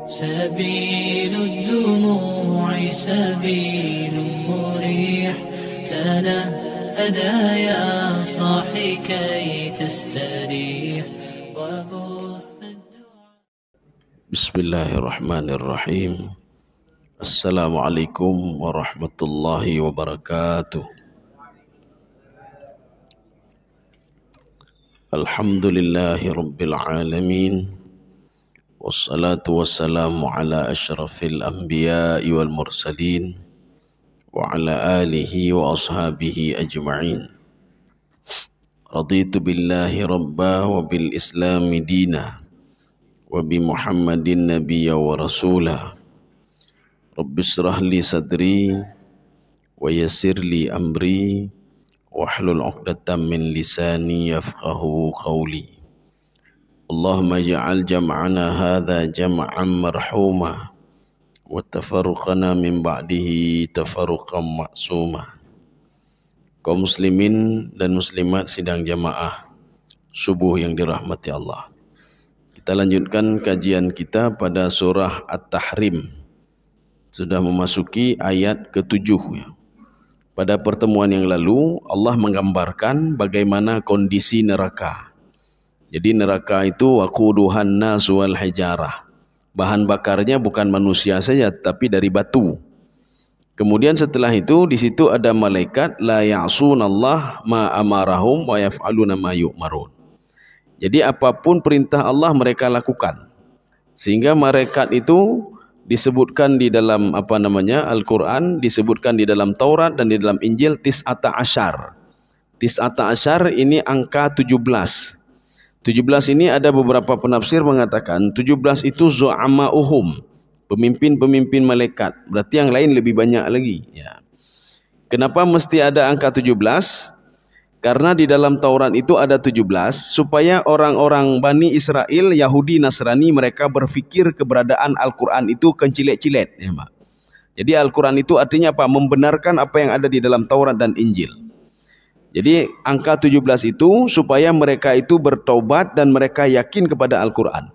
سبيل الدموع سبيل مريح تنهدى يا صاحي كي تستريح وبث بسم الله الرحمن الرحيم. السلام عليكم ورحمة الله وبركاته. الحمد لله رب العالمين، والصلاة والسلام على أشرف الأنبياء والمرسلين وعلى آله وأصحابه أجمعين. رضيت بالله ربا وبالإسلام دينا وبمحمد نبيا ورسولا. رب اشرح لي صدري ويسر لي أمري واحلل عقدة من لساني يفقه قولي. اللهم اجعل جمعنا هذا جمعا مرحوما وتفرقنا من بعده تفرقا معصوما. Kaum muslimin dan muslimat sidang jamaah subuh yang dirahmati Allah, kita lanjutkan kajian kita pada surah At-Tahrim. Sudah memasuki ayat ke-7 ya. Pada pertemuan yang lalu Allah menggambarkan bagaimana kondisi neraka. Jadi neraka itu waquduhan nas wal hijarah. Bahan bakarnya bukan manusia saja tapi dari batu. Kemudian setelah itu di situ ada malaikat la ya'sunallah ma amarahum wa yaf'aluna ma yu'marun. Jadi apapun perintah Allah mereka lakukan. Sehingga malaikat itu disebutkan di dalam Al-Quran, disebutkan di dalam Taurat dan di dalam Injil tis'ata asyar. Tis'ata asyar ini angka 17. 17 ini ada beberapa penafsir mengatakan 17 itu zu'ama'uhum, pemimpin-pemimpin malaikat. Berarti yang lain lebih banyak lagi ya. Kenapa mesti ada angka 17? Karena di dalam Taurat itu ada 17 supaya orang-orang Bani Israel, Yahudi, Nasrani mereka berfikir keberadaan Al-Quran itu kencilet-cilet ya, Pak. Jadi Al-Quran itu artinya apa? Membenarkan apa yang ada di dalam Taurat dan Injil. Jadi angka 17 itu supaya mereka itu bertobat dan mereka yakin kepada Al-Quran.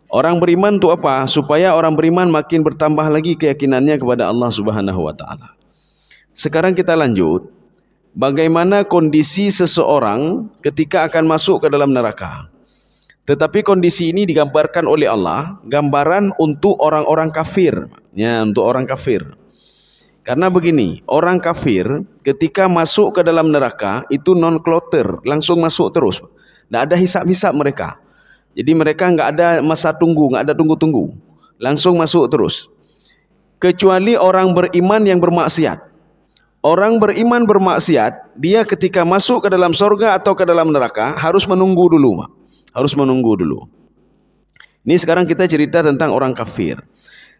Orang beriman itu apa? Supaya orang beriman makin bertambah lagi keyakinannya kepada Allah Subhanahu wa taala. Sekarang kita lanjut. Bagaimana kondisi seseorang ketika akan masuk ke dalam neraka. Tetapi kondisi ini digambarkan oleh Allah, gambaran untuk orang-orang kafir. Ya, untuk orang kafir. Karena begini, orang kafir ketika masuk ke dalam neraka itu non-kloter, langsung masuk terus. Tidak ada hisap-hisap mereka. Jadi mereka nggak ada masa tunggu, nggak ada tunggu-tunggu. Langsung masuk terus. Kecuali orang beriman yang bermaksiat. Orang beriman bermaksiat, dia ketika masuk ke dalam surga atau ke dalam neraka harus menunggu dulu, harus menunggu dulu. Ini sekarang kita cerita tentang orang kafir.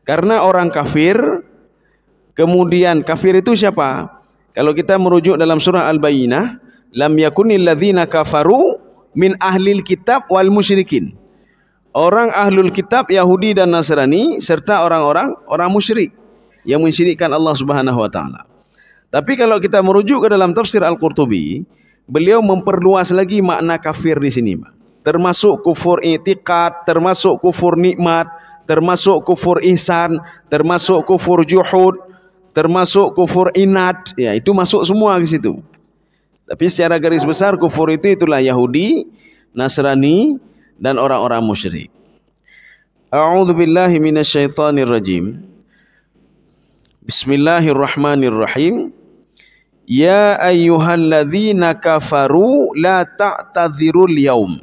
Karena orang kafir, kemudian kafir itu siapa? Kalau kita merujuk dalam surah Al-Bayyinah, lam yakunil ladzina kafaru min ahlil kitab wal musyrikin. Orang ahlul kitab Yahudi dan Nasrani serta orang musyrik yang mensyirikkan Allah Subhanahu wa taala. Tapi kalau kita merujuk ke dalam tafsir Al-Qurtubi, beliau memperluas lagi makna kafir di sini, Pak. Termasuk kufur i'tiqad, termasuk kufur nikmat, termasuk kufur ihsan, termasuk kufur juhud, termasuk kufur inad. Ya, itu masuk semua ke situ. Tapi secara garis besar kufur itu itulah Yahudi, Nasrani dan orang-orang musyrik. A'udzubillahi minasyaitonirrajim. Bismillahirrahmanirrahim. Ya ayyuhalladzina kafaru la ta'tadzirul yaum.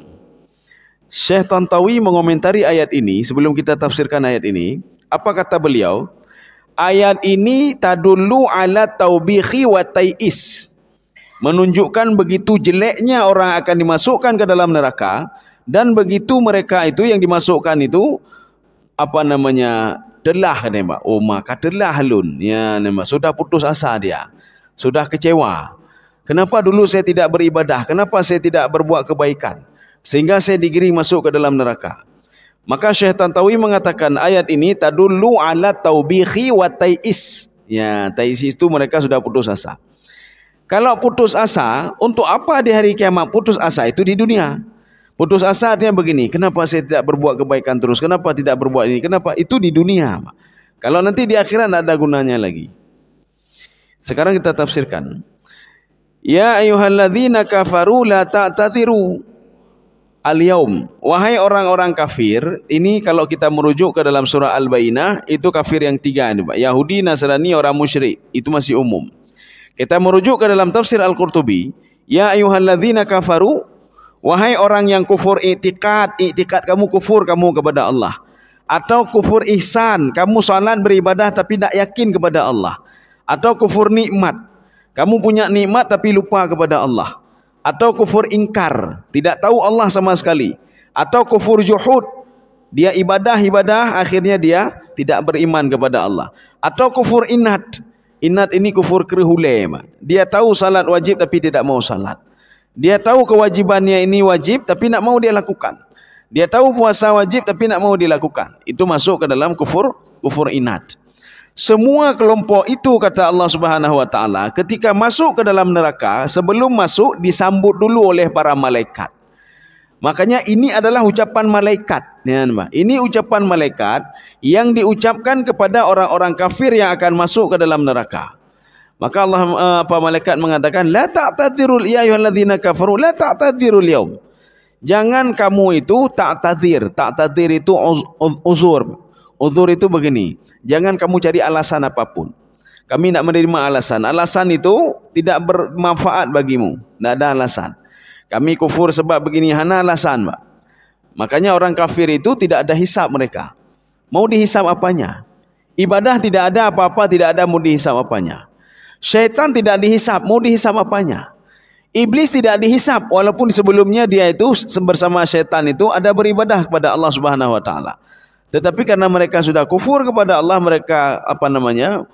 Syekh Tantawi mengomentari ayat ini sebelum kita tafsirkan ayat ini. Apa kata beliau? Ayat ini tadullu ala taubihi wa tai'is. Menunjukkan begitu jeleknya orang akan dimasukkan ke dalam neraka dan begitu mereka itu yang dimasukkan itu telah katanya, Pak. Oh, maka telah lun. Ya, sudah putus asa dia. Sudah kecewa. Kenapa dulu saya tidak beribadah? Kenapa saya tidak berbuat kebaikan? Sehingga saya digiring masuk ke dalam neraka. Maka Syekh Tantawi mengatakan ayat ini tadullu ala taubihi wa tai'is. Ya, tai'is itu mereka sudah putus asa. Kalau putus asa, untuk apa di hari kiamat? Putus asa itu di dunia. Putus asa artinya begini, kenapa saya tidak berbuat kebaikan terus? Kenapa tidak berbuat ini? Kenapa? Itu di dunia. Kalau nanti di akhirat tidak ada gunanya lagi. Sekarang kita tafsirkan. Ya ayyuhalladzina kafaru la ta'tadiru al-yaum. Wahai orang-orang kafir, ini kalau kita merujuk ke dalam surah Al-Bayyinah, itu kafir yang tiga ini, Pak. Yahudi, Nasrani, orang musyrik. Itu masih umum. Kita merujuk ke dalam tafsir Al-Qurtubi, ya ayyuhalladzina kafaru, wahai orang yang kufur i'tikad kamu kufur kamu kepada Allah. Atau kufur ihsan, kamu salat beribadah tapi tak yakin kepada Allah. Atau kufur nikmat, kamu punya nikmat tapi lupa kepada Allah. Atau kufur ingkar, tidak tahu Allah sama sekali. Atau kufur juhud, dia ibadah akhirnya dia tidak beriman kepada Allah. Atau kufur inat, inat ini kufur kerhule, dia tahu salat wajib tapi tidak mau salat. Dia tahu kewajibannya ini wajib tapi tak mau dia lakukan. Dia tahu puasa wajib tapi tak mau dilakukan. Itu masuk ke dalam kufur inat. Semua kelompok itu, kata Allah Subhanahu wa taala, ketika masuk ke dalam neraka, sebelum masuk disambut dulu oleh para malaikat. Makanya ini adalah ucapan malaikat. Ini ucapan malaikat yang diucapkan kepada orang-orang kafir yang akan masuk ke dalam neraka. Maka malaikat mengatakan, la ta'tadirul ya ayyuhalladzina kafaru la ta'tadirul yaum. Jangan kamu itu ta'tadir. Ta'tadir itu uzur. Uzur itu begini, jangan kamu cari alasan apapun. Kami tidak menerima alasan. Alasan itu tidak bermanfaat bagimu. Tidak ada alasan. Kami kufur sebab begini, hana alasan, Pak. Makanya orang kafir itu tidak ada hisab mereka. Mau dihisab apanya? Ibadah tidak ada apa-apa, tidak ada mau dihisab apanya. Syaitan tidak dihisab, mau dihisab apanya? Iblis tidak dihisab, walaupun sebelumnya dia itu bersama syaitan itu ada beribadah kepada Allah Subhanahu wa taala. Tetapi karena mereka sudah kufur kepada Allah, mereka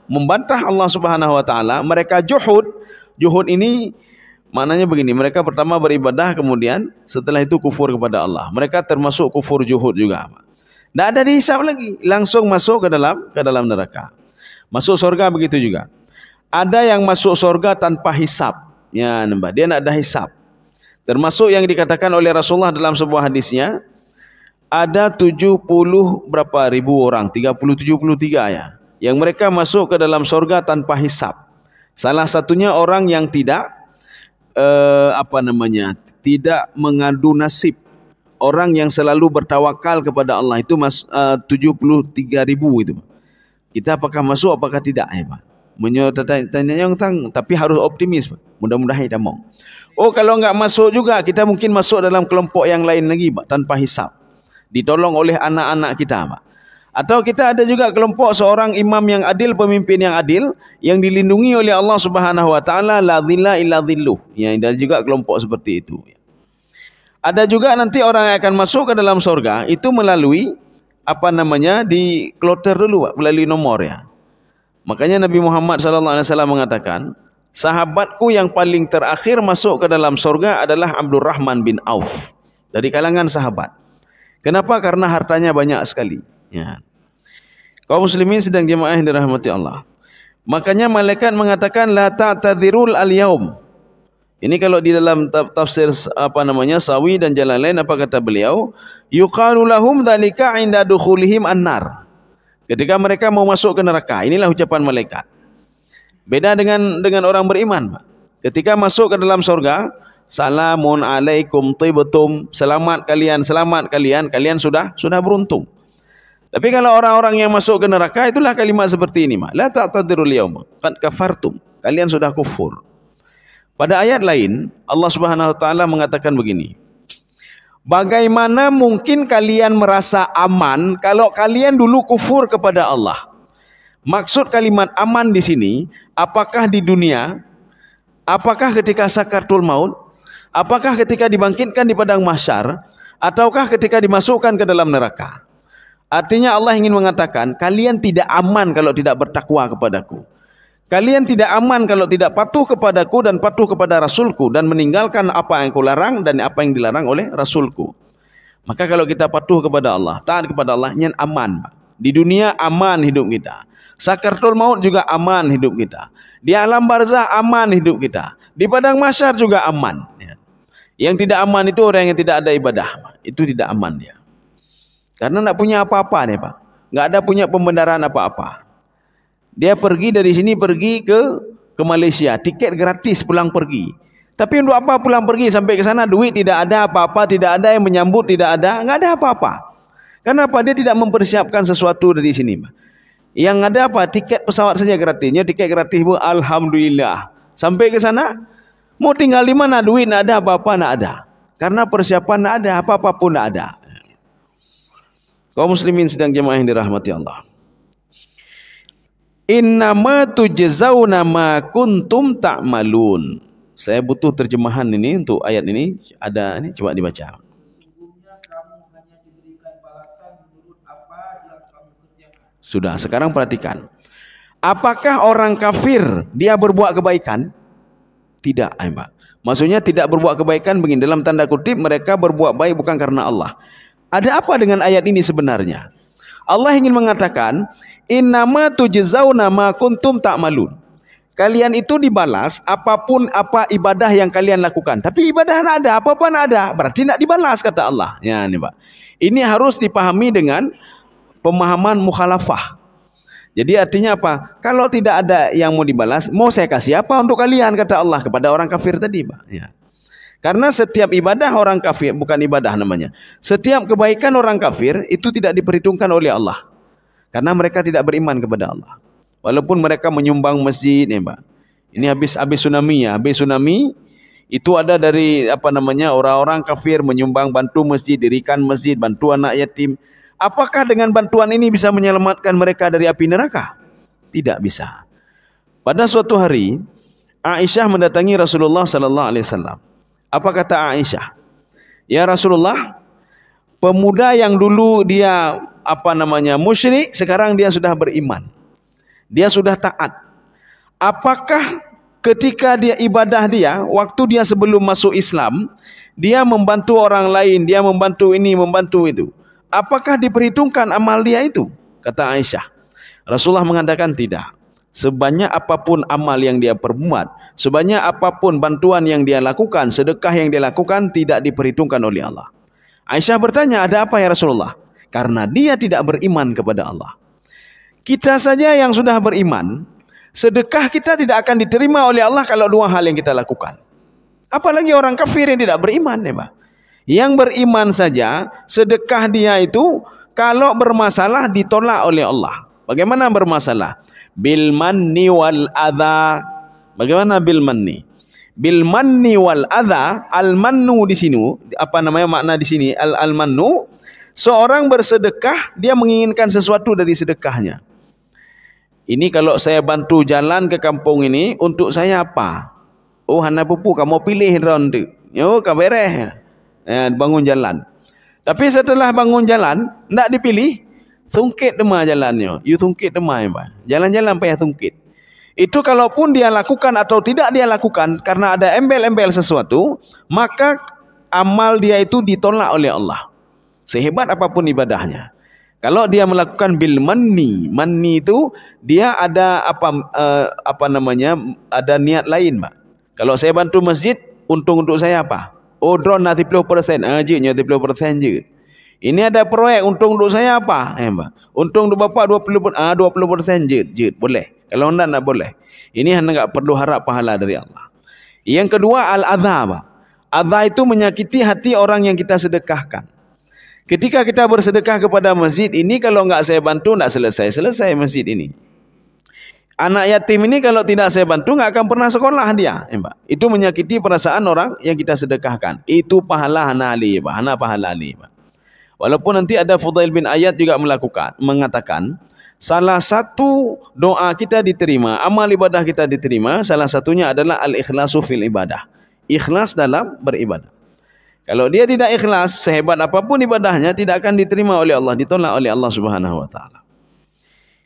membantah Allah Subhanahu wa taala, mereka juhud. Juhud ini maknanya begini, mereka pertama beribadah, kemudian setelah itu kufur kepada Allah. Mereka termasuk kufur juhud juga. Tidak ada dihisab lagi, langsung masuk ke dalam neraka. Masuk surga begitu juga. Ada yang masuk surga tanpa hisab. Ya, dia tidak ada hisab. Termasuk yang dikatakan oleh Rasulullah dalam sebuah hadisnya, ada 70 berapa ribu orang, 73 ya, yang mereka masuk ke dalam surga tanpa hisab. Salah satunya orang yang tidak tidak mengadu nasib. Orang yang selalu bertawakal kepada Allah, itu 73 ribu itu. Kita apakah masuk apakah tidak ya, Pak? Tanya tapi harus optimis, Pak. Mudah-mudahan kita mau. Oh, kalau enggak masuk juga, kita mungkin masuk dalam kelompok yang lain lagi, Pak, tanpa hisab. Ditolong oleh anak-anak kita, Pak. Atau kita ada juga kelompok seorang imam yang adil, pemimpin yang adil, yang dilindungi oleh Allah Subhanahu wa taala, la dhilla illa dhilluh. Ya, ada juga kelompok seperti itu. Ada juga nanti orang yang akan masuk ke dalam surga itu melalui di kloter dulu, Pak, melalui nomor ya. Makanya Nabi Muhammad SAW mengatakan, sahabatku yang paling terakhir masuk ke dalam surga adalah Abdurrahman bin Auf, dari kalangan sahabat. Kenapa? Karena hartanya banyak sekali. Ya. Kaum muslimin sedang jemaah yang dirahmati Allah. Makanya malaikat mengatakan la ta'tadzirul al-yaum. Ini kalau di dalam tafsir Sawi dan Jalalain, apa kata beliau? Yuqalu lahum dzalika 'inda dukhulihim an-nar. Ketika mereka mau masuk ke neraka, inilah ucapan malaikat. Beda dengan orang beriman, Pak. Ketika masuk ke dalam surga, salamun alaikum tibtum, selamat kalian, kalian sudah beruntung. Tapi kalau orang-orang yang masuk ke neraka, itulah kalimat seperti ini, la ta'tadirul yaum qad kafartum, kalian sudah kufur. Pada ayat lain, Allah Subhanahu wa taala mengatakan begini, bagaimana mungkin kalian merasa aman kalau kalian dulu kufur kepada Allah? Maksud kalimat aman di sini, apakah di dunia, apakah ketika sakaratul maut, apakah ketika dibangkitkan di padang mahsyar, ataukah ketika dimasukkan ke dalam neraka? Artinya Allah ingin mengatakan, kalian tidak aman kalau tidak bertakwa kepadaku. Kalian tidak aman kalau tidak patuh kepadaku dan patuh kepada Rasulku, dan meninggalkan apa yang kularang dan apa yang dilarang oleh Rasulku. Maka kalau kita patuh kepada Allah, taat kepada Allah, nyen aman. Di dunia aman hidup kita. Sakaratul maut juga aman hidup kita. Di alam barzah aman hidup kita. Di padang mahsyar juga aman. Yang tidak aman itu orang yang tidak ada ibadah. Itu tidak aman dia. Karena tidak punya apa-apa nih Pak. Nggak ada punya pembenaran apa-apa. Dia pergi dari sini pergi ke Malaysia. Tiket gratis pulang pergi. Tapi untuk apa pulang pergi sampai ke sana duit tidak ada apa-apa, tidak ada yang menyambut, tidak ada, nggak ada apa-apa. Kenapa? Dia tidak mempersiapkan sesuatu dari sini. Yang ada apa? Tiket pesawat saja gratisnya, tiket gratis pun alhamdulillah. Sampai ke sana mau tinggal di mana, duit nggak ada, apa-apa nggak ada. Karena persiapan nggak ada, apa-apa pun nggak ada. Kaum muslimin sedang jemaah yang dirahmati Allah. Innama tujzauna ma kuntum ta'malun. Saya butuh terjemahan ini untuk ayat ini. Ada ini, coba dibaca. Sesungguhnya kamu hanya diberikan balasan menurut apa yang kamu kerjakan. Sudah, sekarang perhatikan. Apakah orang kafir dia berbuat kebaikan? Tidak, Mbak. Maksudnya tidak berbuat kebaikan begini, dalam tanda kutip mereka berbuat baik bukan karena Allah. Ada apa dengan ayat ini sebenarnya? Allah ingin mengatakan, innama tujzauna ma kuntum ta'malun. Kalian itu dibalas apapun apa ibadah yang kalian lakukan. Tapi ibadah tidak ada, apa-apa tidak ada. Berarti tidak dibalas kata Allah. Ya, ini Pak. Ini harus dipahami dengan pemahaman mukhalafah. Jadi artinya apa? Kalau tidak ada yang mau dibalas, mau saya kasih apa untuk kalian kata Allah kepada orang kafir tadi, Pak. Ya. Karena setiap ibadah orang kafir, bukan ibadah namanya. Setiap kebaikan orang kafir itu tidak diperhitungkan oleh Allah. Karena mereka tidak beriman kepada Allah. Walaupun mereka menyumbang masjid, ya Pak. Ini habis tsunami ya. Habis tsunami itu ada dari orang-orang kafir menyumbang bantu masjid, dirikan masjid, bantu anak yatim. Apakah dengan bantuan ini bisa menyelamatkan mereka dari api neraka? Tidak bisa. Pada suatu hari Aisyah mendatangi Rasulullah sallallahu alaihi wasallam. Apa kata Aisyah? Ya Rasulullah, pemuda yang dulu dia musyrik, sekarang dia sudah beriman. Dia sudah taat. Apakah ketika dia ibadah dia, waktu dia sebelum masuk Islam, dia membantu orang lain, dia membantu ini, membantu itu. Apakah diperhitungkan amal dia itu? Kata Aisyah. Rasulullah mengatakan tidak. Sebanyak apapun amal yang dia perbuat, sebanyak apapun bantuan yang dia lakukan, sedekah yang dia lakukan, tidak diperhitungkan oleh Allah. Aisyah bertanya, ada apa ya Rasulullah? Karena dia tidak beriman kepada Allah. Kita saja yang sudah beriman, sedekah kita tidak akan diterima oleh Allah kalau dua hal yang kita lakukan. Apalagi orang kafir yang tidak beriman, ya Pak. Yang beriman saja, sedekah dia itu kalau bermasalah ditolak oleh Allah. Bagaimana bermasalah? Bil manni wal adha. Bagaimana bil manni? Bil manni wal adha, al mannu di sini, makna di sini? Al mannu, seorang bersedekah dia menginginkan sesuatu dari sedekahnya. Ini kalau saya bantu jalan ke kampung ini, untuk saya apa? Oh, hana pupu kamu pilih round tu. Yo, kabereh. Bangun jalan. Tapi setelah bangun jalan, tidak dipilih, tungkit demah jalannya. You tungkit demah, Pak. Jalan-jalan payah tungkit. Itu kalaupun dia lakukan atau tidak dia lakukan, karena ada embel-embel sesuatu, maka amal dia itu ditolak oleh Allah. Sehebat apapun ibadahnya. Kalau dia melakukan bil manni, manni itu dia ada ada niat lain, Pak. Kalau saya bantu masjid, untung untuk saya apa? Oh, drone 70%, je 70% je. Ini ada proyek, untung untuk saya apa? Pak. Untung untuk bapak 20% je, boleh. Kalau anda tak boleh. Ini anda enggak perlu harap pahala dari Allah. Yang kedua al-adha, Pak. Adha itu menyakiti hati orang yang kita sedekahkan. Ketika kita bersedekah kepada masjid ini, kalau enggak saya bantu, enggak selesai masjid ini. Anak yatim ini kalau tidak saya bantu, enggak akan pernah sekolah dia. Pak. Itu menyakiti perasaan orang yang kita sedekahkan. Itu pahala hana ali, Pak. Hana pahala ali, Pak. Walaupun nanti ada Fudail bin Ayad juga mengatakan, salah satu doa kita diterima, amal ibadah kita diterima, salah satunya adalah al-ikhlasu fil ibadah. Ikhlas dalam beribadah. Kalau dia tidak ikhlas, sehebat apapun ibadahnya tidak akan diterima oleh Allah, ditolak oleh Allah Subhanahu wa taala.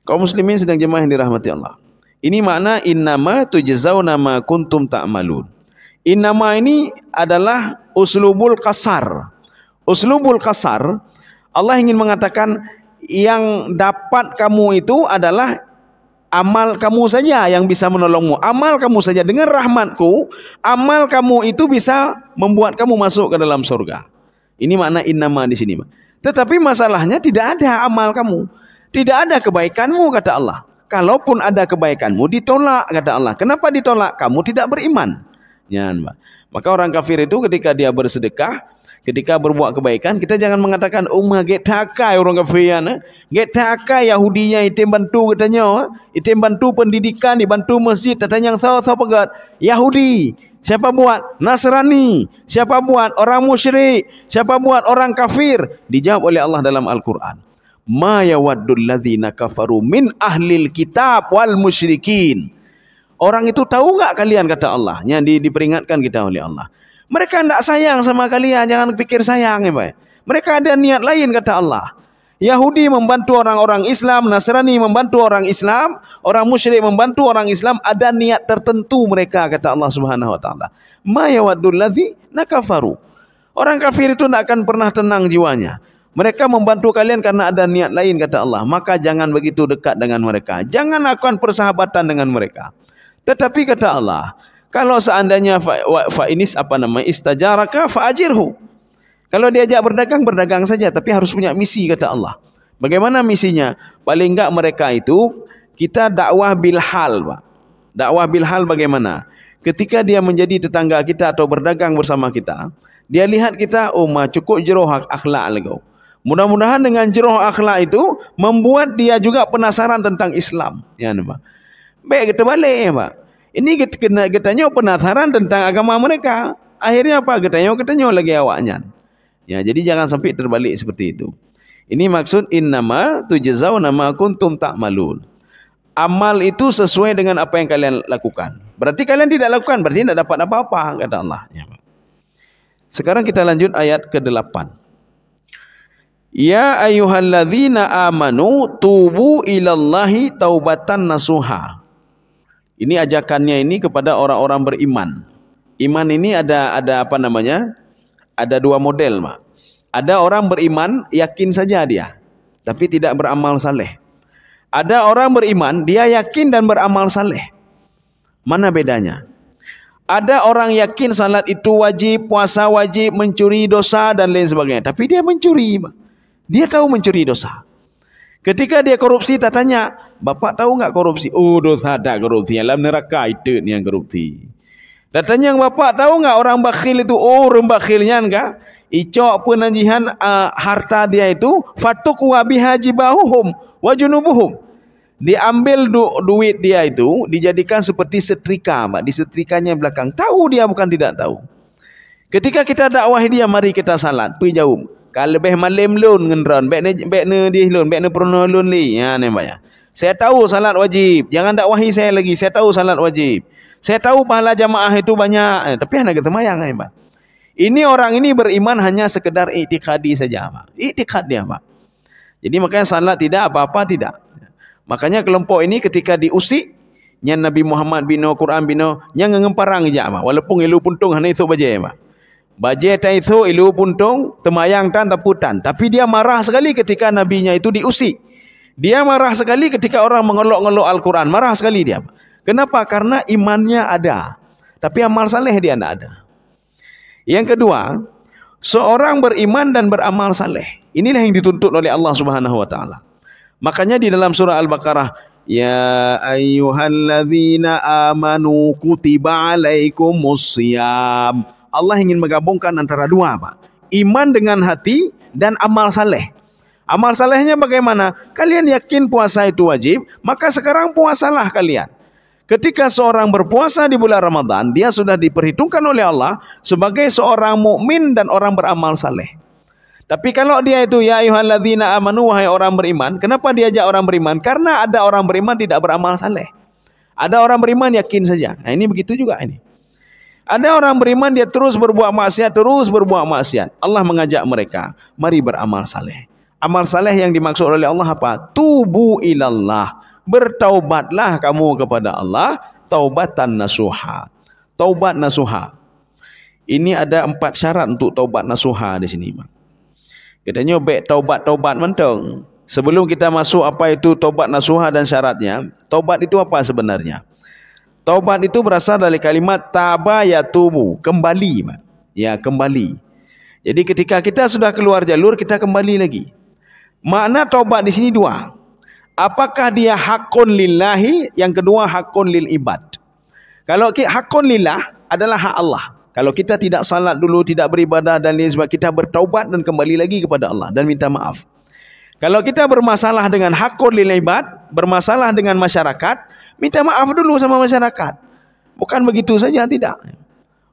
Kaum muslimin sedang jemaah yang dirahmati Allah. Ini makna innama tujzauna ma kuntum ta'malun. Innama ini adalah uslubul qasar. Uslubul qasar, Allah ingin mengatakan yang dapat kamu itu adalah Amal kamu saja yang bisa menolongmu. Amal kamu saja. Dengan rahmatku, amal kamu itu bisa membuat kamu masuk ke dalam surga. Ini makna innama di sini. Tetapi masalahnya tidak ada amal kamu. Tidak ada kebaikanmu, kata Allah. Kalaupun ada kebaikanmu, ditolak, kata Allah. Kenapa ditolak? Kamu tidak beriman. Ya, maka orang kafir itu ketika dia bersedekah, ketika berbuat kebaikan, kita jangan mengatakan get takai orang kafir ya, get takai Yahudinya itu bantu katanya, itu bantu pendidikan, dibantu masjid, katanya yang tahu pegat Yahudi. Siapa buat? Nasrani. Siapa buat? Orang musyrik. Siapa buat? Orang kafir. Dijawab oleh Allah dalam Al-Qur'an. Ma yawaddul ladzina kafaru min ahlil kitab wal musyrikin. Orang itu tahu enggak kalian, kata Allah. Yang diperingatkan kita oleh Allah. Mereka tidak sayang sama kalian, jangan pikir sayang ya Pak. Mereka ada niat lain, kata Allah. Yahudi membantu orang-orang Islam, Nasrani membantu orang Islam, orang musyrik membantu orang Islam, ada niat tertentu mereka, kata Allah Subhanahu wa taala. Ma yawaddul ladzina kafaru. Orang kafir itu tidak akan pernah tenang jiwanya. Mereka membantu kalian karena ada niat lain, kata Allah. Maka jangan begitu dekat dengan mereka. Jangan lakukan persahabatan dengan mereka. Tetapi kata Allah, kalau seandainya istajaraka fa'ajirhu. Kalau diajak berdagang, berdagang saja, tapi harus punya misi, kata Allah. Bagaimana misinya? Paling enggak mereka itu kita dakwah bilhal, Pak. Dakwah bilhal bagaimana? Ketika dia menjadi tetangga kita atau berdagang bersama kita, dia lihat kita, cukup jeroh akhlak lagi. Mudah-mudahan dengan jeroh akhlak itu membuat dia juga penasaran tentang Islam. Ya, Pak. Baik, kita balik ya Pak. Ini katanya penasaran tentang agama mereka. Akhirnya apa? Katanya lagi awaknya. Ya, jadi jangan sampai terbalik seperti itu. Ini maksud innama tujzauna ma kuntum ta'malun. Amal itu sesuai dengan apa yang kalian lakukan. Berarti kalian tidak lakukan, berarti tidak dapat apa-apa, kata Allah. Ya, Pak. Sekarang kita lanjut ayat ke-8. Ya ayyuhalladzina amanu tubu ilallahi taubatan nasuha. Ini ajakannya ini kepada orang-orang beriman. Iman ini ada apa namanya? Ada dua model, Pak. Ada orang beriman, yakin saja dia, tapi tidak beramal saleh. Ada orang beriman, dia yakin dan beramal saleh. Mana bedanya? Ada orang yakin salat itu wajib, puasa wajib, mencuri dosa dan lain sebagainya, tapi dia mencuri, Pak. Dia tahu mencuri dosa. Ketika dia korupsi, tak tanya, Bapak tahu enggak korupsi? Oh, dosa tak korupsi. Dalam neraka itu yang korupsi. Datanya yang Bapak tahu enggak orang bakhil itu? Oh, orang bakhilnya enggak. Icok penajihan harta dia itu fatuk wa bihajibahuhum wa junubuhum. Diambil duit dia itu dijadikan seperti setrika, Pak. Disetrikanya belakang. Tahu dia bukan tidak tahu. Ketika kita dakwah dia, mari kita salat, pergi jauh. Kalau lebih malam lun ngendron, bekne dia lun, bekne prono lun li. Ya, namanya. Saya tahu salat wajib. Jangan dakwahi saya lagi. Saya tahu salat wajib. Saya tahu pahala jamaah itu banyak. Tapi anak ketemayang, Pak. Ini orang ini beriman hanya sekedar i'tiqadi saja, Pak. I'tiqad dia, Pak. Jadi makanya salat tidak, apa-apa tidak. Makanya kelompok ini ketika diusik, yang Nabi Muhammad bino Quran bino, yang ngemparang aja, Pak. Walaupun ilu puntung hanya itu baje, Pak. Baje ta itu ilu puntung, temayang tan taputan. Tapi dia marah sekali ketika nabinya itu diusik. Dia marah sekali ketika orang mengelok-ngelok Al-Quran. Marah sekali dia. Kenapa? Karena imannya ada. Tapi amal saleh dia tidak ada. Yang kedua, seorang beriman dan beramal saleh. Inilah yang dituntut oleh Allah Subhanahu wa taala. Makanya di dalam surah Al-Baqarah, ya ayyuhalladzina amanu kutiba alaikumusiyam. Allah ingin menggabungkan antara dua, Pak. Iman dengan hati dan amal saleh. Amal salehnya bagaimana? Kalian yakin puasa itu wajib, maka sekarang puasalah kalian. Ketika seorang berpuasa di bulan Ramadan, dia sudah diperhitungkan oleh Allah sebagai seorang mukmin dan orang beramal saleh. Tapi kalau dia itu ya ayyuhalladzina amanu, wahai orang beriman, kenapa diajak orang beriman? Karena ada orang beriman tidak beramal saleh. Ada orang beriman yakin saja. Nah, ini begitu juga ini. Ada orang beriman dia terus berbuat maksiat, Allah mengajak mereka, mari beramal saleh. Amal saleh yang dimaksud oleh Allah apa? Tubu ilallah. Bertaubatlah kamu kepada Allah, taubatan nasuha. Taubat nasuha. Ini ada 4 syarat untuk taubat nasuha di sini, Bang. Katanya baik taubat mentong. Sebelum kita masuk apa itu taubat nasuha dan syaratnya, taubat itu apa sebenarnya? Taubat itu berasal dari kalimat taba yatubu, kembali. Ya, kembali. Jadi ketika kita sudah keluar jalur, kita kembali lagi. Makna taubat di sini dua. Apakah dia hakun lillahi, yang kedua hakun lil ibad. Kalau hakun lillah adalah hak Allah. Kalau kita tidak salat dulu, tidak beribadah dan lain sebagainya, kita bertaubat dan kembali lagi kepada Allah dan minta maaf. Kalau kita bermasalah dengan hakun lil ibad, bermasalah dengan masyarakat, minta maaf dulu sama masyarakat. Bukan begitu saja, tidak.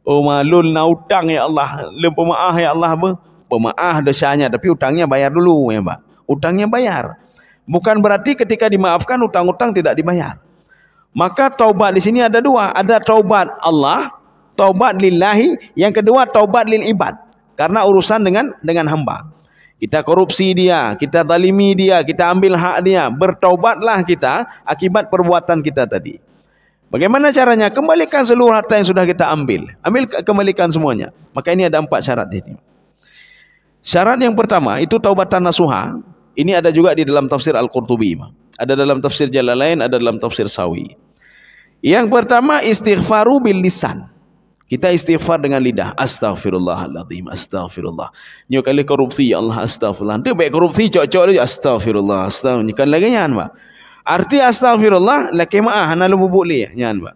Oh malun na utang ya Allah, pemaaf ya Allah apa? Pemaaf dosanya, tapi utangnya bayar dulu ya Pak. Utangnya bayar. Bukan berarti ketika dimaafkan utang-utang tidak dibayar. Maka taubat di sini ada dua, ada taubat Allah, taubat lillahi, yang kedua taubat lil ibad. Karena urusan dengan hamba. Kita korupsi dia, kita zalimi dia, kita ambil hak dia, bertaubatlah kita akibat perbuatan kita tadi. Bagaimana caranya? Kembalikan seluruh harta yang sudah kita ambil. Kembalikan semuanya. Maka ini ada 4 syarat di sini. Syarat yang pertama itu taubatan nasuha. Ini ada juga di dalam tafsir Al-Qurtubi. Ada dalam tafsir Jalalain, ada dalam tafsir Sawi. Yang pertama istighfaru bil lisan. Kita istighfar dengan lidah. Astaghfirullahaladzim, astaghfirullah. Nyo kali korupsi, ya Allah astaghfirullah. Dia baik korupsi, cok-cok dia astaghfirullah, astaghfirullah. Kan lagi nyan, Pak. Arti astaghfirullah, laki maah, hana lu boleh, nyan, Pak.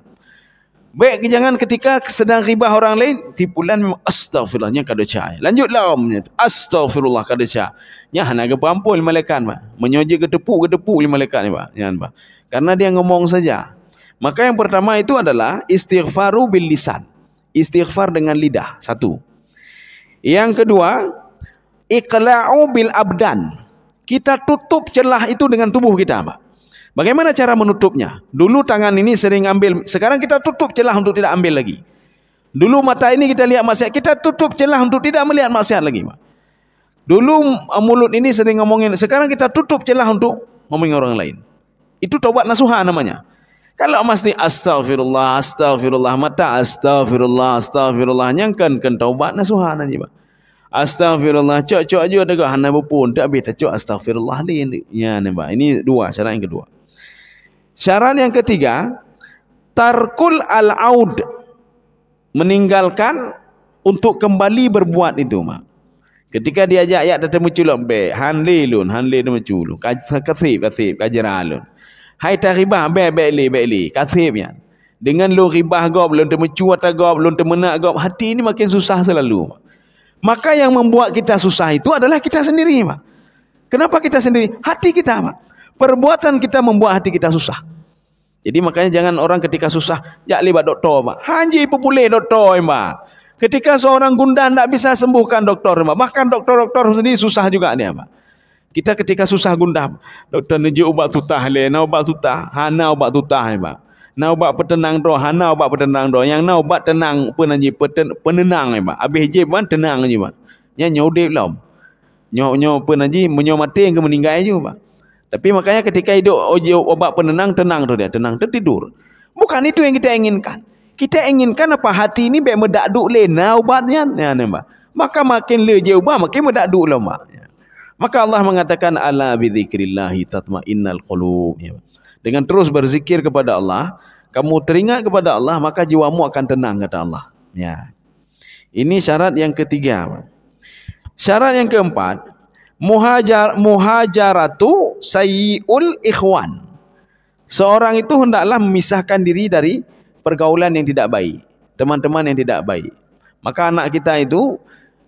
Baik jangan ketika sedang ribah orang lain, tipulan memang astaghfirullahnya kada cah. Lanjutlah omnya. Astaghfirullah kada cah. Nya hana ke pampul malaikat, Pak. Menyoje ke depu malaikat ni, Pak. Nyan, Pak. Karena dia ngomong saja. Maka yang pertama itu adalah istighfaru bil lisan. Istighfar dengan lidah, satu. Yang kedua, iqla'u bil abdan. Kita tutup celah itu dengan tubuh kita, Pak. Bagaimana cara menutupnya? Dulu tangan ini sering ambil, sekarang kita tutup celah untuk tidak ambil lagi. Dulu mata ini kita lihat maksiat, kita tutup celah untuk tidak melihat maksiat lagi, Pak. Dulu mulut ini sering ngomongin, sekarang kita tutup celah untuk ngomongin orang lain. Itu taubat nasuha namanya. Kalau mesti astaghfirullah, astaghfirullah, mata astaghfirullah, nyangkan taubat nasuha nanti, Pak. Astaghfirullah, cok aja ada hana berpun, tak habis cok astaghfirullah ni. Ya, ni, Pak. Ini dua syarat yang kedua. Syarat yang ketiga, tarkul al-aud. Meninggalkan untuk kembali berbuat itu, Pak. Ketika diajak ayat datang menculuk, hanlilun menculuk, kasib, kajeralun. Hai taribah baik-baik, kasibnya. Dengan lu ribah gob, lu temecu atau gob, lu temenak gob, hati ini makin susah selalu. Maka yang membuat kita susah itu adalah kita sendiri, Pak. Kenapa kita sendiri? Hati kita, Pak. Perbuatan kita membuat hati kita susah. Jadi makanya jangan orang ketika susah, jak libat doktor, Pak. Hanji populer doktor, Pak. Ketika seorang gundah tidak bisa sembuhkan doktor, Pak. Bahkan doktor-doktor sendiri susah juga dia, Pak. Kita ketika susah gundah, doktor neji ubat tutah le, na ubat tutah, hana ubat tutah, Pak. Na ubat petenang doh, hana ubat petenang doh. Yang na ubat tenang penaji penenang, Pak. Habis je pun tenang je, Pak. Nya nyodep lah. Nyo penaji menyo mati yang meninggal je, Pak. Tapi makanya ketika hidup obat penenang, tenang tu dia, tenang tertidur. Bukan itu yang kita inginkan. Kita inginkan apa hati ini baik medaduk le na ubatnya, ya, Pak. Maka makin le je ubat, makin medaduk lah, Pak. Maka Allah mengatakan ala bidzikrillahi tatmainnal qulub. Dengan terus berzikir kepada Allah, kamu teringat kepada Allah, maka jiwamu akan tenang, kata Allah. Ya. Ini syarat yang ketiga. Syarat yang keempat, muhajaratu sayyiul ikhwan. Seorang itu hendaklah memisahkan diri dari pergaulan yang tidak baik, teman-teman yang tidak baik. Maka anak kita itu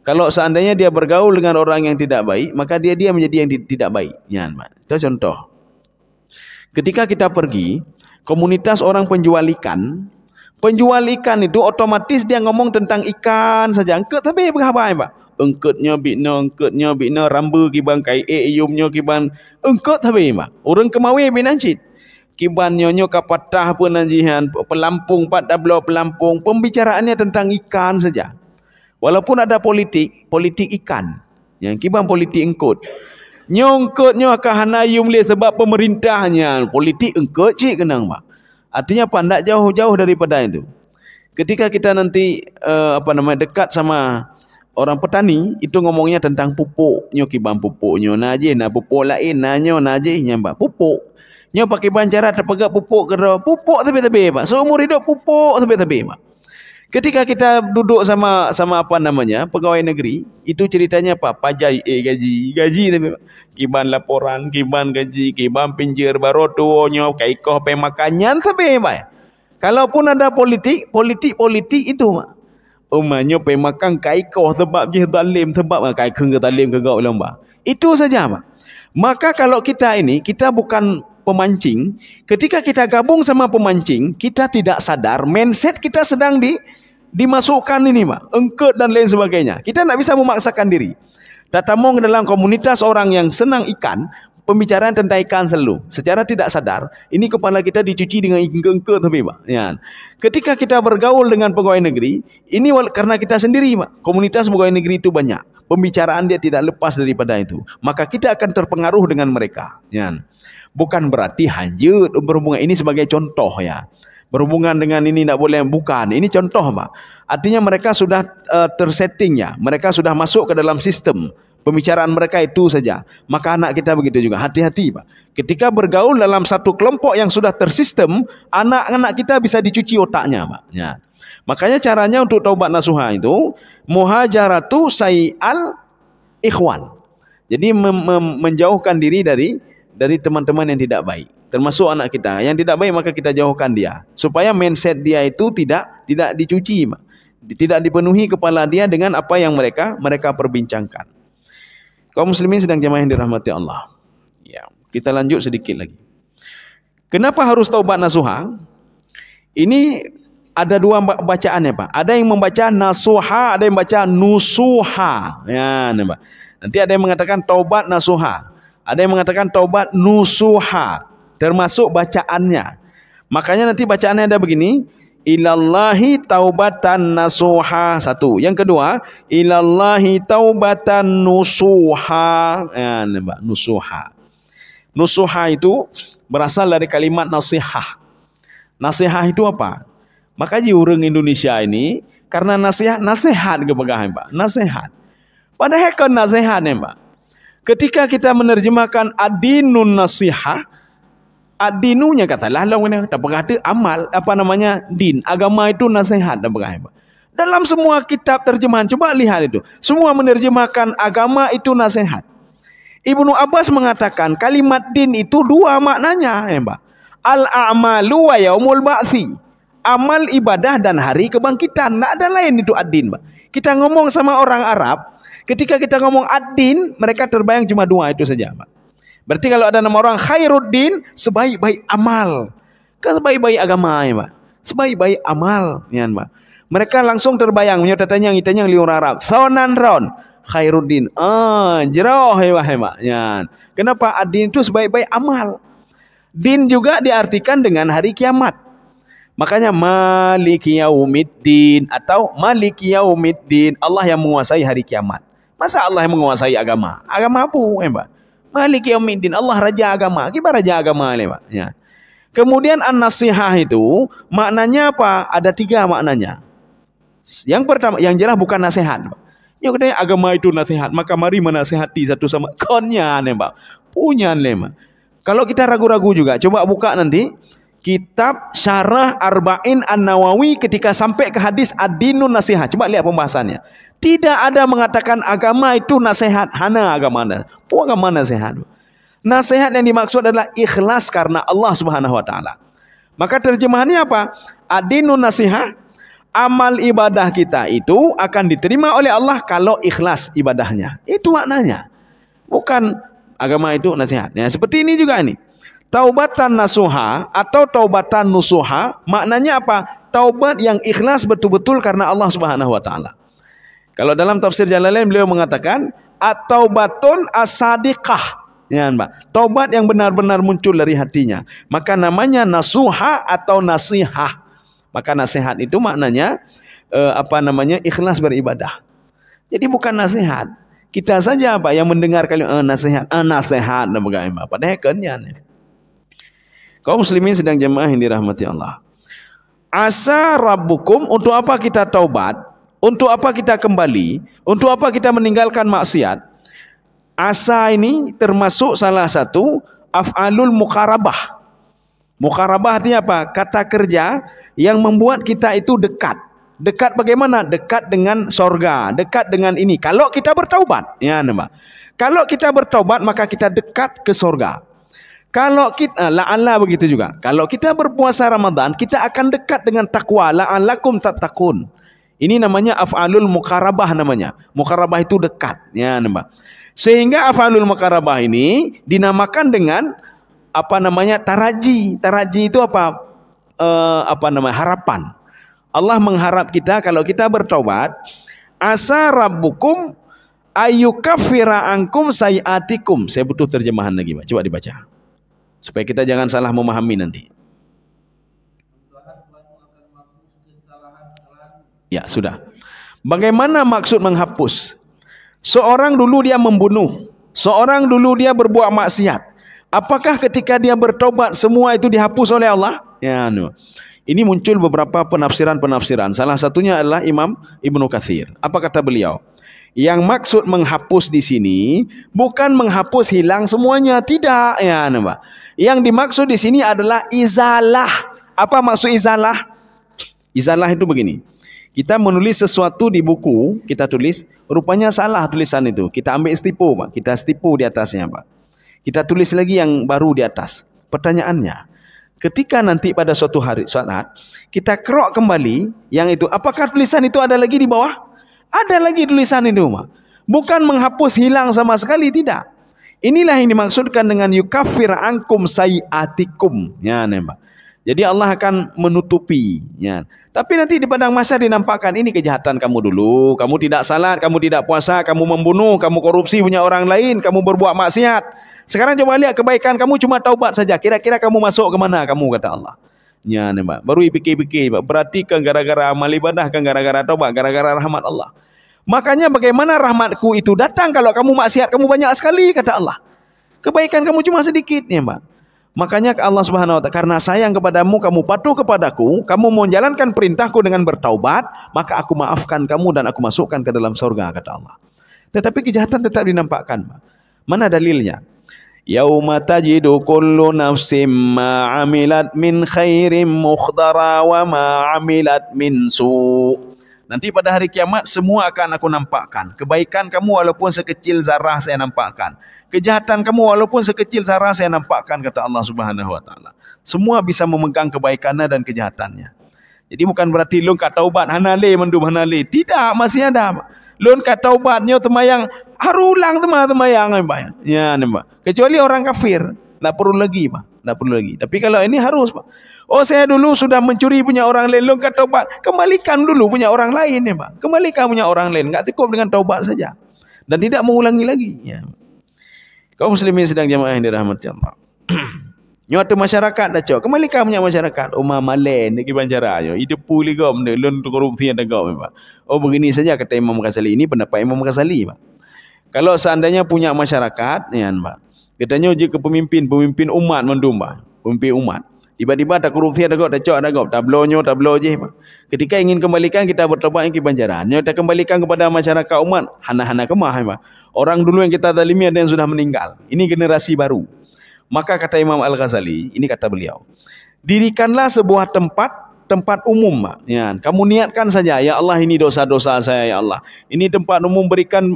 kalau seandainya dia bergaul dengan orang yang tidak baik, maka dia menjadi yang tidak baik. Ya, itu contoh. Ketika kita pergi, komunitas orang penjual ikan itu otomatis dia ngomong tentang ikan saja. Engkut tapi berapa, Pak? Engkutnya bina, rambu kiban kai yumnya kiban. Engkut tapi, Pak. Orang kemawi binancit. Kiban nyonyo kapatah pun najihan, pelampung, padablo pelampung. Pembicaraannya tentang ikan saja. Walaupun ada politik ikan. Yang kiban politik engkut. Nyongkutnya kahana yum le sebab pemerintahnya. Politik engkut cik kenang, Pak. Artinya apa? Tak jauh-jauh daripada itu. Ketika kita nanti dekat sama Orang petani itu ngomongnya tentang pupuknya, kibang pupuknya najis, na pupuk lain nanyo najisnya Pak. Pupuk. Nyo pakai bancara terpegak pupuk kera. Pupuk tapi Pak. Seumur hidup pupuk tapi Pak. Ketika kita duduk sama apa namanya pegawai negeri, itu ceritanya Pak, pajai gaji tapi Pak. Kiban laporan, kiban gaji, kiban pinjir barotuonyo, kaikoh pemakannya tapi Pak. Kalaupun ada politik itu Pak. Umanya pemakan kaikoh sebab je zalim, sebab kai ke zalim ke gau lamba. Itu saja Pak. Maka kalau kita bukan pemancing, ketika kita gabung sama pemancing, kita tidak sadar mindset kita sedang dimasukkan ini Pak, engket dan lain sebagainya. Kita tidak bisa memaksakan diri. Datamong dalam komunitas orang yang senang ikan, pembicaraan tentang ikan selalu. Secara tidak sadar, ini kepala kita dicuci dengan engket tapi Pak. Ya. Ketika kita bergaul dengan pegawai negeri, ini karena kita sendiri Pak. Komunitas pegawai negeri itu banyak. Pembicaraan dia tidak lepas daripada itu. Maka kita akan terpengaruh dengan mereka. Ya. Bukan berarti hanyut berhubungan. Ini sebagai contoh ya. Berhubungan dengan ini tidak boleh. Bukan. Ini contoh Pak. Artinya mereka sudah tersetting ya. Mereka sudah masuk ke dalam sistem. Pembicaraan mereka itu saja. Maka anak kita begitu juga. Hati-hati Pak. Ketika bergaul dalam satu kelompok yang sudah tersistem, anak-anak kita bisa dicuci otaknya Pak. Ya. Makanya caranya untuk taubat nasuha itu, muhajaratu sayyal ikhwan. Jadi menjauhkan diri dari teman-teman yang tidak baik. Termasuk anak kita. Yang tidak baik maka kita jauhkan dia. Supaya mindset dia itu tidak dicuci Pak. Tidak dipenuhi kepala dia dengan apa yang mereka perbincangkan. Kaum muslimin sedang jemaah yang dirahmati Allah. Ya, kita lanjut sedikit lagi. Kenapa harus taubat nasuha? Ini ada dua bacaannya Pak. Ada yang membaca nasuha, ada yang baca nusuha. Ya, Pak. Nanti ada yang mengatakan taubat nasuha. Ada yang mengatakan taubat nusuha. Termasuk bacaannya. Makanya nanti bacaannya ada begini. Ilallahi taubatan nasuha. Satu. Yang kedua, ilallahi taubatan nusuha. Ya, Pak. Nusuha. Nusuha itu berasal dari kalimat nasihah. Nasihah itu apa? Maka orang Indonesia ini karena nasihat kepegahan Pak. Nasihat. Padahal kan nasihat Pak. Ketika kita menerjemahkan adinun nasihah, adinunya katalah lawan tak berkata amal apa namanya din, agama itu nasihat dan berkata. Dalam semua kitab terjemahan coba lihat itu, semua menerjemahkan agama itu nasihat. Ibnu Abbas mengatakan kalimat din itu dua maknanya ya Pak. Al-a'malu wa yaumul ba'thi. Amal ibadah dan hari kebangkitan. Tak ada lain itu ad-din Pak. Kita ngomong sama orang Arab, ketika kita ngomong ad-din, mereka terbayang cuma dua itu saja Pak. Berarti kalau ada nama orang khairuddin, sebaik-baik amal. Sebaik-baik agama ya Pak. Sebaik-baik amal ya Pak. Mereka langsung terbayang menyatakan yang itanya liur Arab. Thonan ron khairuddin. Jerah hebat ya. Kenapa ad-din itu sebaik-baik amal? Din juga diartikan dengan hari kiamat. Makanya maliki yaumiddin atau maliki yaumiddin, Allah yang menguasai hari kiamat. Masa Allah yang menguasai agama? Agama apa Pak? Maliki yaumiddin, Allah raja agama. Gimana raja agama Pak? Ya. Kemudian an-nasihah itu maknanya apa? Ada tiga maknanya. Yang pertama, yang jelas bukan nasihat Pak. Yang kedua agama itu nasihat, maka mari menasihati satu sama konnya Pak. Punya Pak. Kalau kita ragu-ragu juga, coba buka nanti kitab Syarah Arba'in An-Nawawi ketika sampai ke hadis ad-dinun nasihat. Coba lihat pembahasannya. Tidak ada mengatakan agama itu nasihat. Hana agama anda. Agama nasihat. Nasihat yang dimaksud adalah ikhlas karena Allah Subhanahu wa taala. Maka terjemahannya apa? Ad-dinun nasihat. Amal ibadah kita itu akan diterima oleh Allah kalau ikhlas ibadahnya. Itu maknanya. Bukan agama itu nasihat. Ya, seperti ini juga ini. Taubatan nasuha atau taubatan nusuha maknanya apa? Taubat yang ikhlas betul-betul karena Allah Subhanahu wa taala. Kalau dalam tafsir Jalalain beliau mengatakan at-taubatun as-sadiqah. Ya, Pak. Taubat yang benar-benar muncul dari hatinya. Maka namanya nasuha atau nasihah. Maka nasihat itu maknanya ikhlas beribadah. Jadi bukan nasihat. Kita saja Pak yang mendengar kalimat nasihat dan bagaimana. Padahal kenyan. Kaum muslimin sedang jemaah yang dirahmati Allah. Asa rabbukum, untuk apa kita taubat? Untuk apa kita kembali? Untuk apa kita meninggalkan maksiat? Asa ini termasuk salah satu af'alul muqarabah. Muqarabah artinya apa? Kata kerja yang membuat kita itu dekat. Dekat bagaimana? Dekat dengan sorga, dekat dengan ini. Kalau kita bertaubat, ya nampak. Kalau kita bertaubat maka kita dekat ke sorga. Kalau kita la'alla begitu juga. Kalau kita berpuasa Ramadan, kita akan dekat dengan takwa, la'allakum tattaqun. Ini namanya af'alul muqarabah namanya. Muqarabah itu dekat, ya nampak. Sehingga af'alul muqarabah ini dinamakan dengan apa namanya? Taraji. Taraji itu apa? Harapan. Allah mengharap kita kalau kita bertaubat, asa rabbukum ayyukaffira ankum sayiatikum. Saya butuh terjemahan lagi, Pak. Coba dibaca. Supaya kita jangan salah memahami nanti. Ya, sudah. Bagaimana maksud menghapus? Seorang dulu dia membunuh, seorang dulu dia berbuat maksiat. Apakah ketika dia bertobat semua itu dihapus oleh Allah? Ya, no. Ini muncul beberapa penafsiran-penafsiran. Salah satunya adalah Imam Ibnu Katsir. Apa kata beliau? Yang maksud menghapus di sini bukan menghapus hilang semuanya, tidak, ya, no. Yang dimaksud di sini adalah izalah. Apa maksud izalah? Izalah itu begini. Kita menulis sesuatu di buku, kita tulis, rupanya salah tulisan itu. Kita ambil stipu, Pak. Kita stipu di atasnya, Pak. Kita tulis lagi yang baru di atas. Pertanyaannya, ketika nanti pada suatu hari, saat kita kerok kembali yang itu, apakah tulisan itu ada lagi di bawah? Ada lagi tulisan itu, Pak. Bukan menghapus hilang sama sekali, tidak. Inilah yang dimaksudkan dengan yukaffir ankum sayiatikum. Ya, Pak. Jadi Allah akan menutupi, ya. Tapi nanti di padang mahsyar dinampakkan ini kejahatan kamu dulu. Kamu tidak salat, kamu tidak puasa, kamu membunuh, kamu korupsi punya orang lain, kamu berbuat maksiat. Sekarang coba lihat kebaikan kamu cuma taubat saja. Kira-kira kamu masuk ke mana kamu, kata Allah. Ya, Pak. Baru pikir-pikir, Pak. Perhatikan gara-gara amal ibadah, kan gara-gara taubat, gara-gara rahmat Allah. Makanya bagaimana rahmatku itu datang kalau kamu maksiat kamu banyak sekali, kata Allah. Kebaikan kamu cuma sedikit, ya, Pak. Makanya Allah Subhanahu wa ta'ala, karena sayang kepadamu, kamu patuh kepadaku, kamu menjalankan perintahku dengan bertaubat, maka aku maafkan kamu dan aku masukkan ke dalam surga, kata Allah. Tetapi kejahatan tetap dinampakkan. Mana dalilnya? Yauma tajidu kullu nafsim ma 'amilat min khairin mukhdara wa ma 'amilat min su'. Nanti pada hari kiamat semua akan aku nampakkan. Kebaikan kamu walaupun sekecil zarah saya nampakkan. Kejahatan kamu walaupun sekecil zarah saya nampakkan, kata Allah Subhanahu wa ta'ala. Semua bisa memegang kebaikannya dan kejahatannya. Jadi bukan berarti lun kat taubat hanale mendum hanale. Tidak, masih ada. Lun kat taubatnya temayang harulang temayang, Pak. Ya, Pak. Kecuali orang kafir, tak perlu lagi, Pak. Tak perlu lagi. Tapi kalau ini harus, Pak. Oh, saya dulu sudah mencuri punya orang lain, lun kat taubat. Kembalikan dulu punya orang lain, ya, Pak. Kembalikan punya orang lain. Enggak cukup dengan taubat saja. Dan tidak mengulangi lagi, ya. Kaum muslimin sedang jamaah yang dirahmati Allah. Nyata masyarakat dah cok. Kembalikan punya masyarakat. Umar malen lagi bancara yo. Hidup pulih gom ne lon korupsi ada gom, Pak. Oh, begini saja kata Imam Ghazali. Ini pendapat Imam Ghazali, Pak. Kalau seandainya punya masyarakat, ya, Pak. Katanya uji ke pemimpin umat mendum, Pak. Pemimpin umat. Tiba-tiba ada korupsi ada gom, ada cok ada gom. Tablonyo tablo je, Pak. Ketika ingin kembalikan kita bertobat yang banjaran. Nyata kembalikan kepada masyarakat umat. Hana-hana kemah, Pak. Orang dulu yang kita zalimi ada yang sudah meninggal. Ini generasi baru. Maka kata Imam Al-Ghazali, ini kata beliau, dirikanlah sebuah tempat umum, Pak. Ya, kamu niatkan saja, ya Allah ini dosa-dosa saya, ya Allah. Ini tempat umum, berikan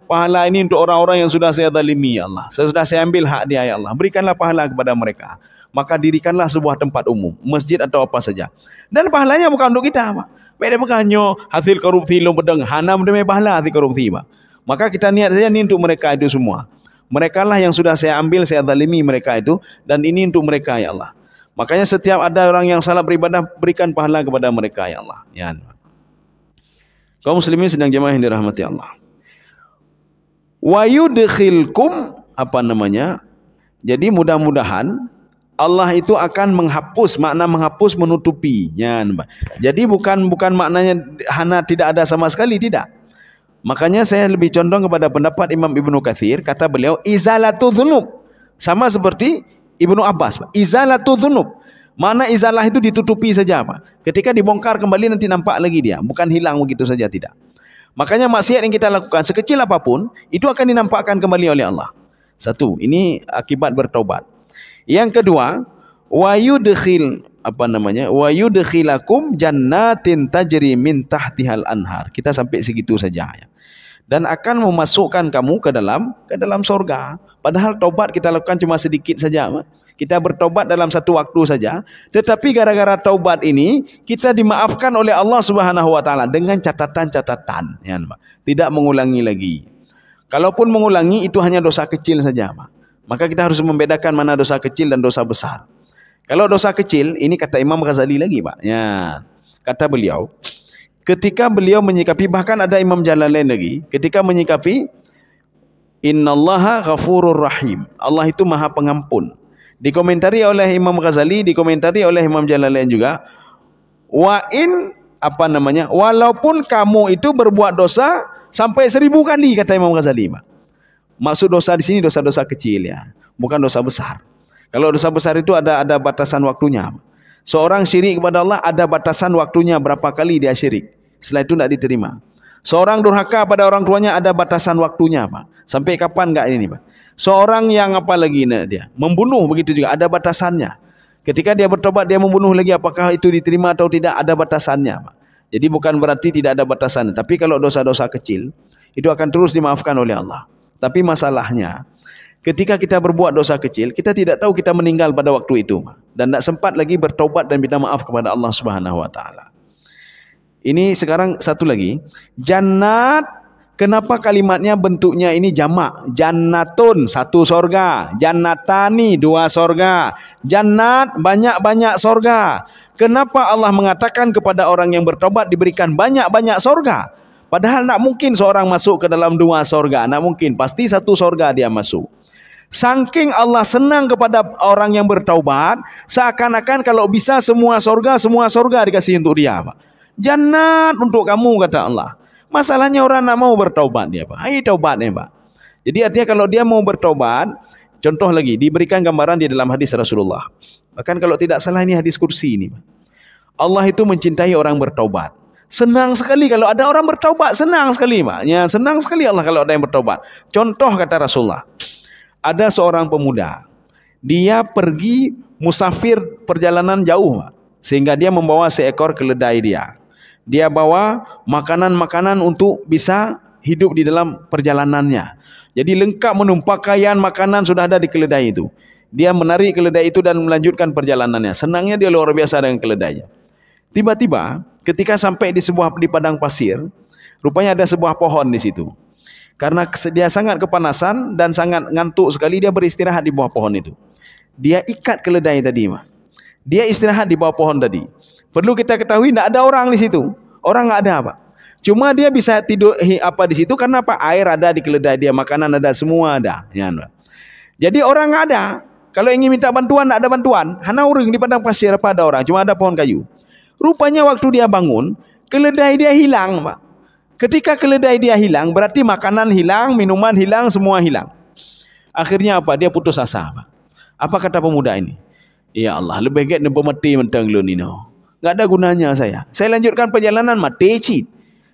pahala ini untuk orang-orang yang sudah saya zalimi, ya Allah. Sudah saya ambil hak dia, ya Allah. Berikanlah pahala kepada mereka. Maka dirikanlah sebuah tempat umum, masjid atau apa saja. Dan pahalanya bukan untuk kita, Pak. Beda bukannya hasil korupsi lo pedang, hanam demi pahala hasil korupsi, Pak. Maka kita niat saja ini untuk mereka itu semua. Mereka lah yang sudah saya ambil, saya zalimi mereka itu. Dan ini untuk mereka, ya Allah. Makanya setiap ada orang yang salah beribadah, berikan pahala kepada mereka, ya Allah. Ya. Kaum muslimin sedang jemaah yang dirahmati Allah. Wa yudkhilkum, jadi mudah-mudahan Allah itu akan menghapus, makna menghapus menutupi. Ya. Jadi bukan maknanya hana tidak ada sama sekali, tidak. Makanya saya lebih condong kepada pendapat Imam Ibnu Katsir, kata beliau izalatu dzunub. Sama seperti Ibnu Abbas, izalatu dzunub. Mana izalah itu ditutupi saja, Pak. Ketika dibongkar kembali nanti nampak lagi dia, bukan hilang begitu saja, tidak. Makanya maksiat yang kita lakukan sekecil apapun itu akan dinampakkan kembali oleh Allah. Satu, ini akibat bertaubat. Yang kedua, wa yudkhilakum jannatin tajri min tahtihal anhar. Kita sampai segitu saja ya. Dan akan memasukkan kamu ke dalam surga. Padahal taubat kita lakukan cuma sedikit saja, Pak. Kita bertobat dalam satu waktu saja, tetapi gara-gara taubat ini kita dimaafkan oleh Allah Subhanahu wa taala dengan catatan-catatan, ya, Pak. Tidak mengulangi lagi. Kalaupun mengulangi itu hanya dosa kecil saja, Pak. Maka kita harus membedakan mana dosa kecil dan dosa besar. Kalau dosa kecil, ini kata Imam Ghazali lagi, Pak. Ya. Kata beliau, ketika beliau menyikapi, bahkan ada Imam Jalalain lagi, ketika menyikapi innallaha ghafurur rahim. Allah itu Maha Pengampun. Dikomentari oleh Imam Ghazali, dikomentari oleh Imam Jalalain juga. Walaupun kamu itu berbuat dosa sampai 1000 kali, kata Imam Ghazali, Pak. Maksud dosa di sini dosa-dosa kecil ya, bukan dosa besar. Kalau dosa besar itu ada batasan waktunya. Seorang syirik kepada Allah ada batasan waktunya berapa kali dia syirik. Setelah itu tidak diterima. Seorang durhaka pada orang tuanya ada batasan waktunya, Pak. Sampai kapan enggak ini, Pak? Seorang yang apa lagi dia? Membunuh begitu juga ada batasannya. Ketika dia bertobat dia membunuh lagi, apakah itu diterima atau tidak, ada batasannya, Pak. Jadi bukan berarti tidak ada batasan. Tapi kalau dosa-dosa kecil itu akan terus dimaafkan oleh Allah. Tapi masalahnya ketika kita berbuat dosa kecil, kita tidak tahu kita meninggal pada waktu itu, Pak. Dan tidak sempat lagi bertobat dan minta maaf kepada Allah Subhanahu wa taala. Ini sekarang satu lagi, jannat. Kenapa kalimatnya bentuknya ini jamak? Jannatun, satu sorga. Jannatani, dua sorga. Jannat, banyak-banyak sorga. Kenapa Allah mengatakan kepada orang yang bertobat diberikan banyak-banyak sorga? Padahal tak mungkin seorang masuk ke dalam dua sorga. Tak mungkin, pasti satu sorga dia masuk. Saking Allah senang kepada orang yang bertaubat, seakan-akan kalau bisa semua sorga dikasih untuk dia, Pak. Jannat untuk kamu, kata Allah. Masalahnya orang nak mau bertaubat dia, Pak. Hai taubat nih, Pak. Jadi artinya kalau dia mau bertaubat, contoh lagi diberikan gambaran di dalam hadis Rasulullah. Bahkan kalau tidak salah ini hadis kursi ini, Pak. Allah itu mencintai orang bertaubat. Senang sekali kalau ada orang bertaubat, senang sekali, Pak. Ya, senang sekali Allah kalau ada yang bertaubat. Contoh kata Rasulullah. Ada seorang pemuda. Dia pergi musafir perjalanan jauh, Pak. Sehingga dia membawa seekor keledai dia. Dia bawa makanan-makanan untuk bisa hidup di dalam perjalanannya. Jadi lengkap menu, pakaian, makanan sudah ada di keledai itu. Dia menarik keledai itu dan melanjutkan perjalanannya. Senangnya dia luar biasa dengan keledainya. Tiba-tiba ketika sampai di padang pasir, rupanya ada sebuah pohon di situ. Karena dia sangat kepanasan dan sangat ngantuk sekali, dia beristirahat di bawah pohon itu. Dia ikat keledai tadi, Pak. Dia istirahat di bawah pohon tadi. Perlu kita ketahui tidak ada orang di situ. Orang nggak ada, Pak. Cuma dia bisa tidur di situ karena apa? Air ada di keledai dia, makanan ada, semua ada. Ya, Pak. Jadi orang nggak ada. Kalau ingin minta bantuan tidak ada bantuan. Hana urung di padang pasir apa ada orang? Cuma ada pohon kayu. Rupanya waktu dia bangun, keledai dia hilang, Pak. Ketika keledai dia hilang, berarti makanan hilang, minuman hilang, semua hilang. Akhirnya apa? Dia putus asa, Pak. Apa kata pemuda ini? Ya Allah, lebih baik nampak mati mentang lu ni no. Enggak ada gunanya saya. Saya lanjutkan perjalanan mati cit.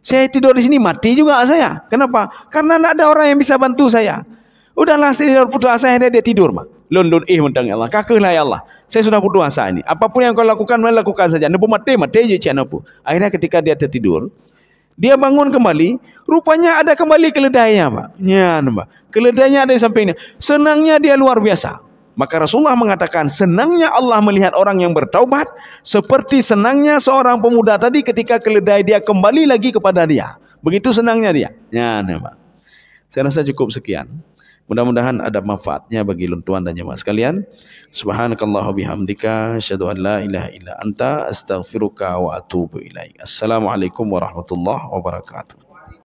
Saya tidur di sini mati juga saya. Kenapa? Karena tidak ada orang yang bisa bantu saya. Udahlah saya putus asa, dia tidur, Mak. Lun mentang ya Allah. Kakeklah ya Allah. Saya sudah putus asa ini. Apapun yang kau lakukan, lakukan saja. Nampak mati je cik napu. Akhirnya ketika dia tertidur, dia bangun kembali, rupanya ada kembali keledainya, Pak. Ya, nampak. Keledainya ada di sampingnya. Senangnya dia luar biasa. Maka Rasulullah mengatakan, senangnya Allah melihat orang yang bertaubat seperti senangnya seorang pemuda tadi ketika keledai dia kembali lagi kepada dia. Begitu senangnya dia. Ya, nampak. Saya rasa cukup sekian. Mudah-mudahan ada manfaatnya bagi tuan dan jemaah sekalian. Subhanakallah wa bihamdika asyhadu an la ilaha illa anta astaghfiruka wa atubu ilaik. Assalamualaikum warahmatullahi wabarakatuh.